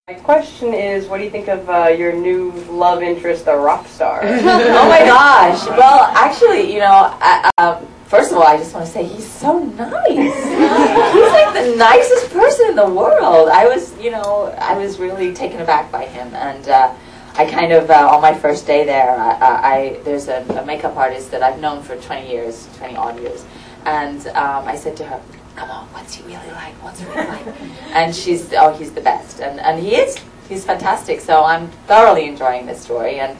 My question is, what do you think of your new love interest, the rock star? Oh my gosh. Well, actually, you know, first of all, I just want to say he's so nice. He's like the nicest person in the world. I was really taken aback by him. And I kind of, on my first day there, there's a makeup artist that I've known for 20 years, 20 odd years. And I said to her, come on, what's he really like? What's he really like? And she's, oh, he's the best. And he is. He's fantastic. So I'm thoroughly enjoying this story. And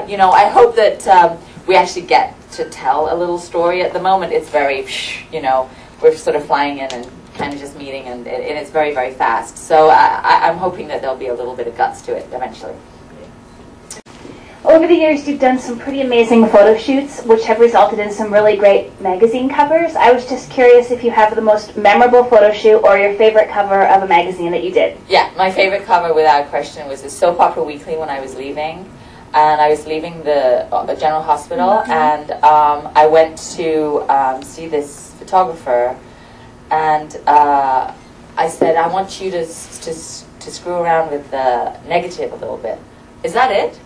you know, I hope that we actually get to tell a little story. At the moment, it's very, you know, we're sort of flying in and kind of just meeting, and it's very, very fast. So I'm hoping that there'll be a little bit of guts to it eventually. Over the years, you've done some pretty amazing photo shoots, which have resulted in some really great magazine covers. I was just curious if you have the most memorable photo shoot or your favorite cover of a magazine that you did. Yeah, my favorite cover, without question, was the Soap Opera Weekly when I was leaving. And I was leaving the General Hospital, and I went to see this photographer, and I said, I want you to screw around with the negative a little bit. Is that it?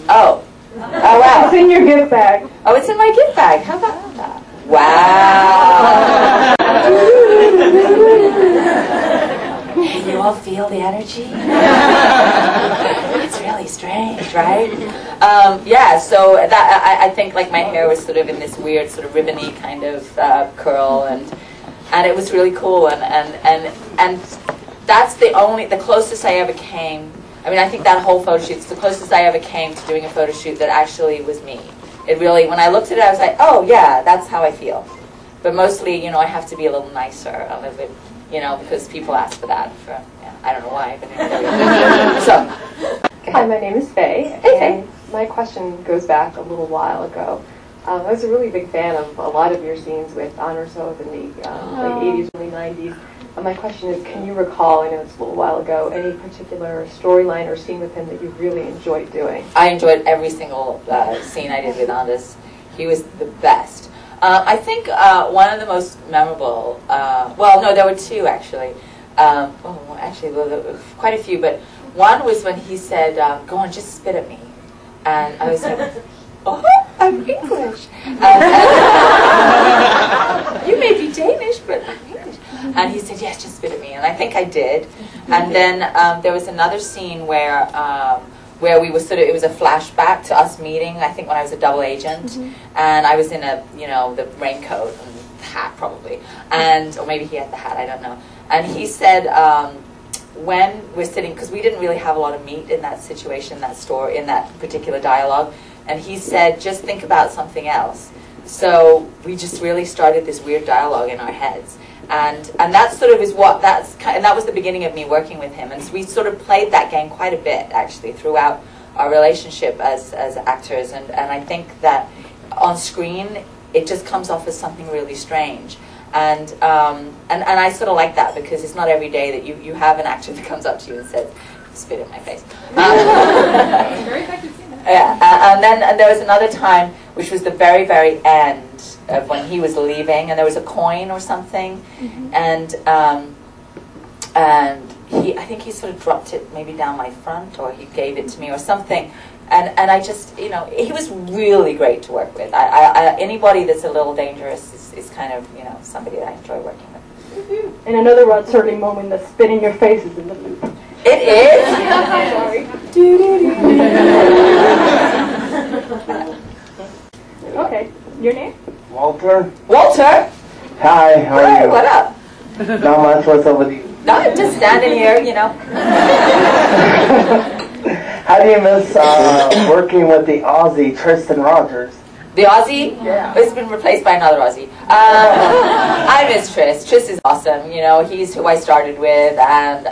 Oh. Oh, wow. It's in your gift bag. Oh, it's in my gift bag. How about that? Wow. Can you all feel the energy? It's really strange, right? Yeah, so that I think like my hair was sort of in this weird sort of ribbony kind of curl, and it was really cool, and that's the closest I ever came. I mean, I think that whole photo shoot is the closest I ever came to doing a photo shoot that actually was me. It really, when I looked at it, I was like, oh yeah, that's how I feel. But mostly, you know, I have to be a little nicer, a little bit, you know, because people ask for that. For, yeah, I don't know why, but anyway. So. Hi, my name is Faye. Hey, Faye. My question goes back a little while ago. I was a really big fan of a lot of your scenes with Honor Soap in the late 80s, early 90s. My question is, can you recall, I know it's a little while ago, any particular storyline or scene with him that you really enjoyed doing? I enjoyed every single scene I did with Anders. He was the best. I think one of the most memorable, well, no, there were two actually. Actually, well, there were quite a few, but one was when he said, go on, just spit at me. And I was like, oh, I'm English. You may be Danish, but I'm English. And he said, yes, just spit at me. And I think I did. And then there was another scene where we were sort of, it was a flashback to us meeting, I think when I was a double agent. And I was in a, you know, the raincoat and hat probably. Or maybe he had the hat, I don't know. And he said, when we're sitting, because we didn't really have a lot of meat in that situation, that story, in that particular dialogue. And he said, just think about something else. So we just really started this weird dialogue in our heads. And that sort of is what, and that was the beginning of me working with him. And so we sort of played that game quite a bit, actually, throughout our relationship as actors. And I think that on screen, it just comes off as something really strange. And I sort of like that, because it's not every day that you have an actor that comes up to you and says, spit in my face. Very effective scene. Yeah, and there was another time, which was the very, very end of when he was leaving, and there was a coin or something, and I think he sort of dropped it maybe down my front, or he gave it to me or something, and I just, you know, he was really great to work with. Anybody that's a little dangerous is kind of, you know, somebody that I enjoy working with. And another Rod Serling moment, the spit in your face is in the loop. It is? Sorry. Okay, your name? Walter. Walter? Hi, how are you? What up? Not much, what's up with you? No, I'm just standing here, you know. How do you miss working with the Aussie Tristan Rogers? The Aussie? Yeah. It's been replaced by another Aussie. I miss Tris. Tris is awesome. You know, he's who I started with, and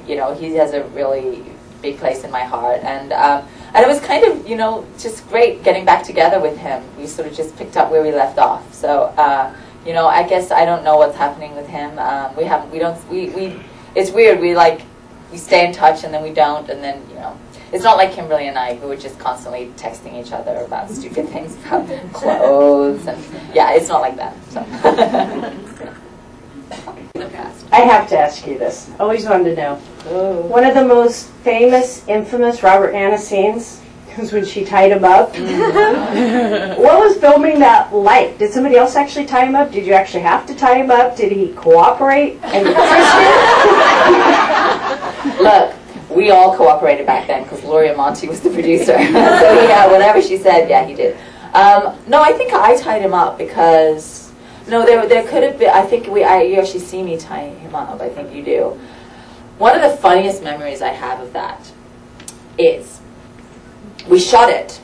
you know, he has a really big place in my heart. And it was kind of, you know, just great getting back together with him. We sort of just picked up where we left off. So, you know, I guess I don't know what's happening with him. It's weird. We stay in touch and then we don't, and then, you know. It's not like Kimberly and I, who were just constantly texting each other about stupid things about clothes, and yeah, it's not like that. So. in the past. I have to ask you this. Always wanted to know. Oh. One of the most famous, infamous Robert Anna scenes was when she tied him up. What was filming that like? Did somebody else actually tie him up? Did you actually have to tie him up? Did he cooperate and assist you? Look, we all cooperated back then because Gloria Monty was the producer. So yeah, whatever she said, yeah, he did. No, I think I tied him up because there could have been. I think you actually see me tying him up. I think you do. One of the funniest memories I have of that is we shot it.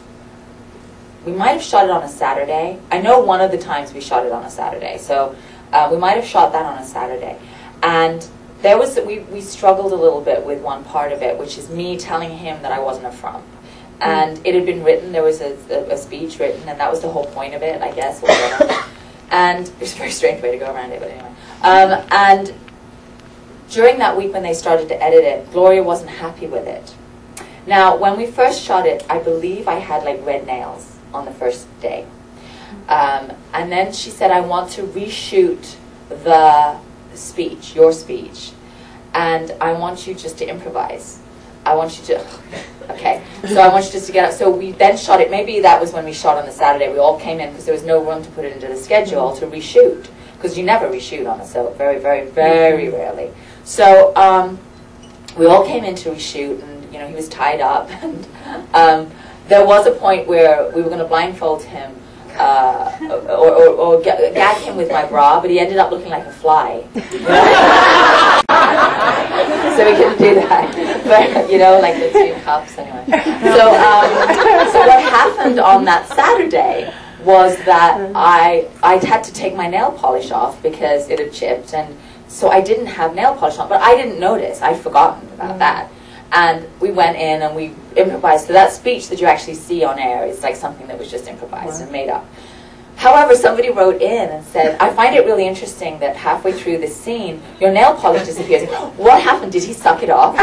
We might have shot it on a Saturday. I know one of the times we shot it on a Saturday. So we might have shot that on a Saturday, and there was we struggled a little bit with one part of it, which is me telling him that I wasn't a frump. And it had been written, there was a speech written, and that was the whole point of it, I guess. And it was a very strange way to go around it, but anyway. And during that week when they started to edit it, Gloria wasn't happy with it. Now, when we first shot it, I believe I had like red nails on the first day. And then she said, I want to reshoot the speech, your speech, and I want you just to improvise. I want you to, okay, so I want you just to get up. So we then shot it, maybe that was when we shot on the Saturday. We all came in because there was no room to put it into the schedule to reshoot, because you never reshoot on a soap, very, very, very rarely. So we all came in to reshoot, and he was tied up, and there was a point where we were going to blindfold him, or gag him with my bra, but he ended up looking like a fly. So we couldn't do that. But, like the two cups, anyway. So what happened on that Saturday was that I had to take my nail polish off because it had chipped, and so I didn't have nail polish on, but I didn't notice. I'd forgotten about that. And we went in and we improvised. So that speech that you actually see on air is like something that was just improvised and made up. However, somebody wrote in and said, I find it really interesting that halfway through this scene, your nail polish disappears. What happened? Did he suck it off?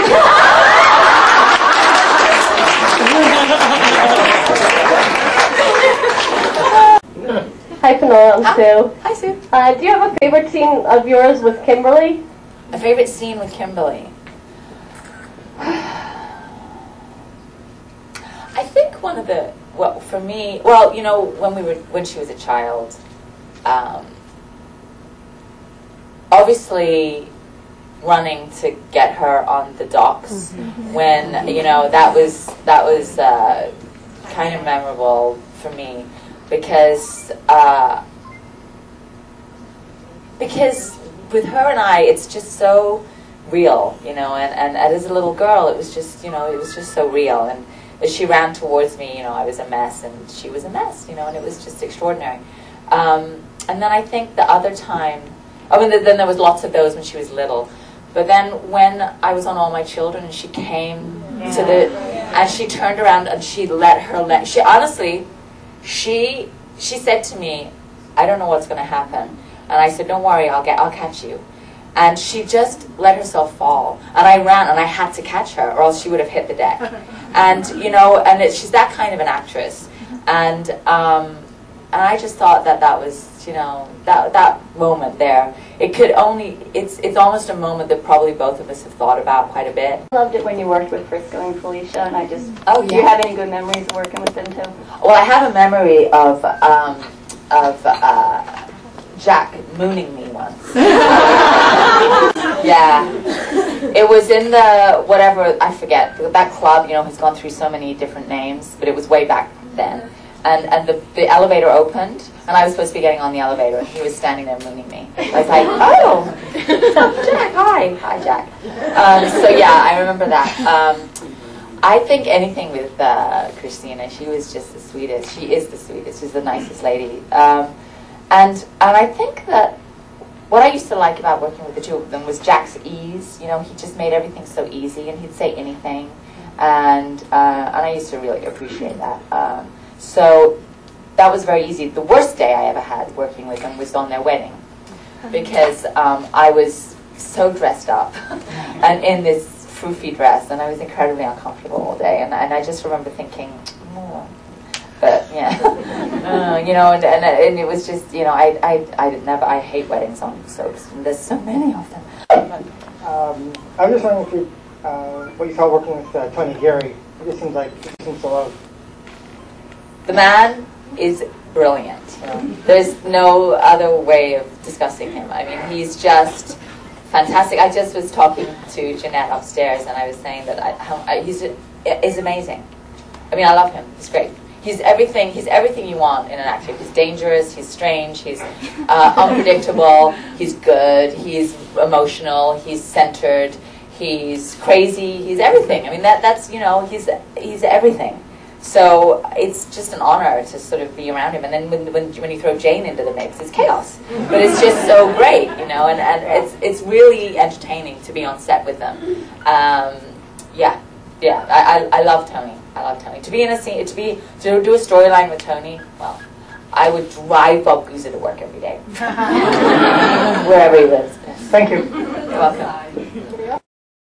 Hi, Finola. I'm Sue. Hi, Sue. Do you have a favorite scene of yours with Kimberly? A favorite scene with Kimberly? I think one of the, well, for me, well, when she was a child, obviously running to get her on the docks when, that was kind of memorable for me because with her and I, it's just so real, and as a little girl, it was just, it was just so real. And as she ran towards me, I was a mess, and she was a mess, and it was just extraordinary. And then I think the other time, then there was lots of those when she was little. But then when I was on All My Children, and she came to and she turned around and she she said to me, I don't know what's going to happen. And I said, don't worry, I'll catch you. And she just let herself fall. And I ran, and I had to catch her, or else she would have hit the deck. And, she's that kind of an actress. And I just thought that was, that moment there. It's almost a moment that probably both of us have thought about quite a bit. I loved it when you worked with Frisco and Felicia, and I just, do you have any good memories of working with them too? Well, I have a memory of Jack mooning me once. Yeah. It was in the, whatever, I forget, that club, has gone through so many different names, but it was way back then. And the elevator opened, and I was supposed to be getting on the elevator, and he was standing there mooning me. I was like, oh, Jack, hi. Hi, Jack. So yeah, I remember that. I think anything with Christina, she was just the sweetest. She is the sweetest. She's the nicest lady. And I think that what I used to like about working with the two of them was Jack's ease. He just made everything so easy, and he'd say anything, and I used to really appreciate that. So that was very easy. The worst day I ever had working with them was on their wedding, because I was so dressed up and in this froofy dress, and I was incredibly uncomfortable all day, and I just remember thinking, oh, But yeah, you know, and it was just, you know, I hate wedding songs, so there's so many of them. I'm just wondering if you, what you thought working with Tony Geary. It just seems like he seems to love. The man is brilliant. You know? There's no other way of discussing him. I mean, he's just fantastic. I just was talking to Jeanette upstairs, and I was saying that he's amazing. I mean, I love him. He's great. He's everything you want in an actor. He's dangerous, he's strange, he's unpredictable, he's good, he's emotional, he's centered, he's crazy, he's everything. I mean, that's you know, he's everything. So it's just an honor to sort of be around him. And then when you throw Jane into the mix, it's chaos. But it's just so great, you know, and it's really entertaining to be on set with them. Yeah, I love Tony. I love Tony. To be in a scene, to do a storyline with Tony, well, I would drive Bob Guza to work every day. Wherever he lives. Thank you. You're welcome.